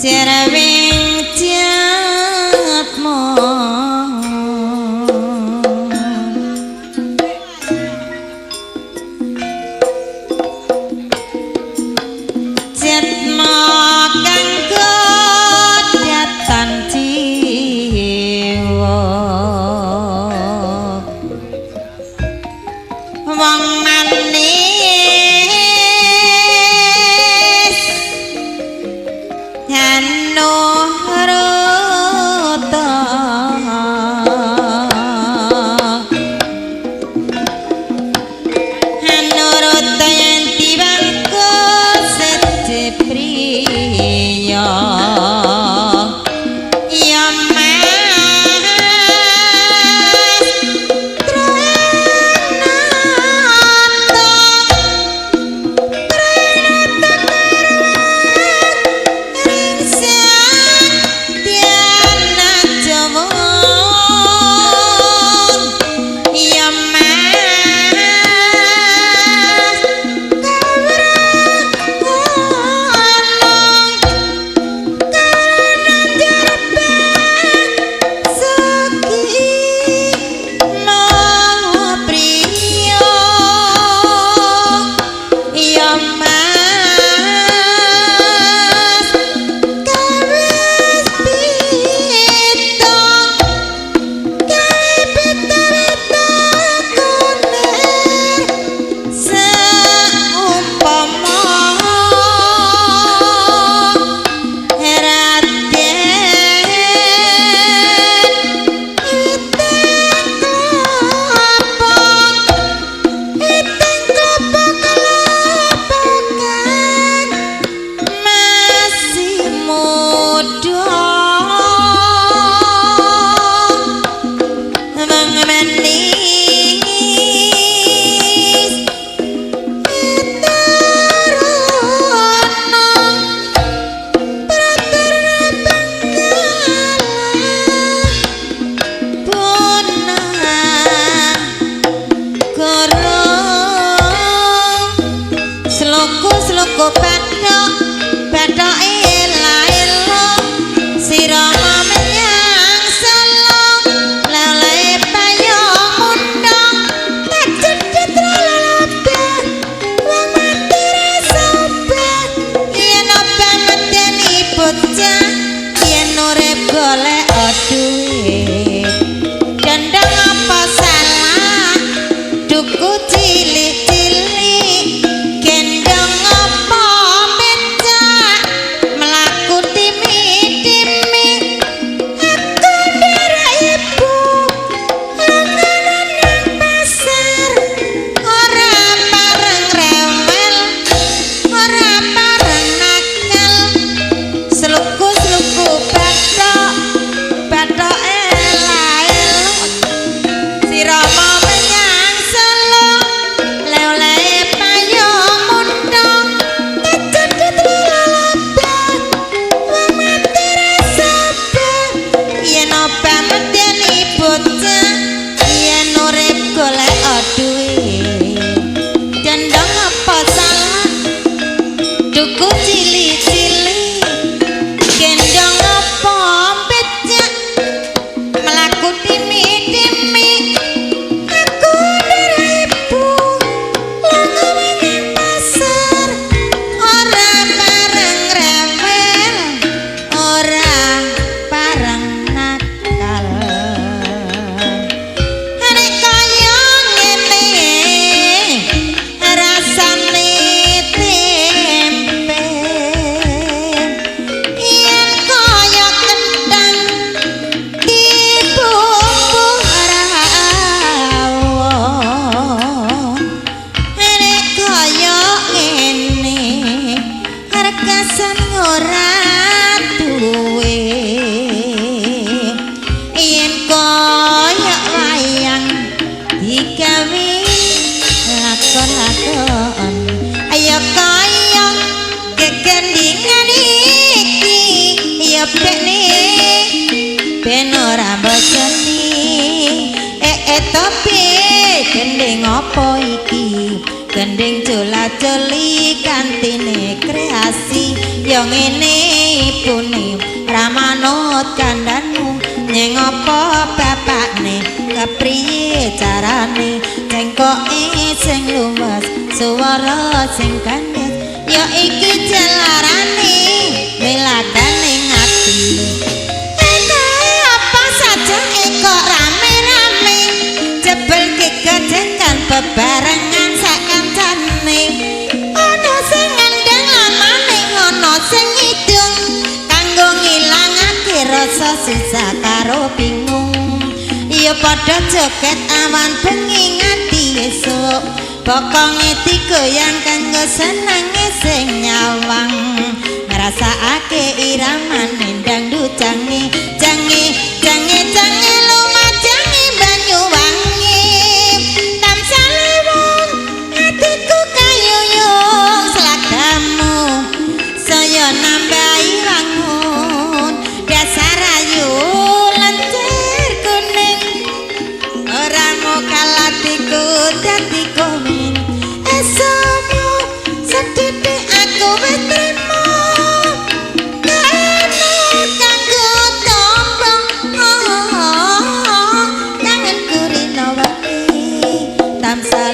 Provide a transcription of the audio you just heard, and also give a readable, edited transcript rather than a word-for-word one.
Jerawing jatmo jatmo kanggo datan jiwa wong manis Hanuruta Hanuruta yang tibaku sedih priya ya mas Sloku bathok ila-ila sirama menyang selong lele payung mundhang tak cedhit lelebeh wong mati resobeh yen apa medeni bocah yen urip golek duit dandang apa salah duku cilik-cilik gendong apa gending apa iki gending jola-joli kantine kreasi yo ngene ipune ramanut kandhanmu nyeng apa bapakne kepriye carane cengkoke sing luwes swara sing kandhes yo iki jalarane miladane ati apa saja kok rame-rame jebel kegedekan bebarengan sak kancane ana sing ngandhang lamane ana sing idung kanggo ngilangake rasa susah karo bingung ya padha joget awan bengi nganti esuk pokonge digoyang kanggo senenge sing nyawang ngrasakake iramane dangdut jange jange jange jange lumajange Banyuwangi tansah lewung atiku kayuyung slagamu saya nambahi wangun dasar ayu lentir kuning ora mau kalatiku dadi koming esomu sedidik aku wis trimo kanggo tombong kangen kurino wae tansah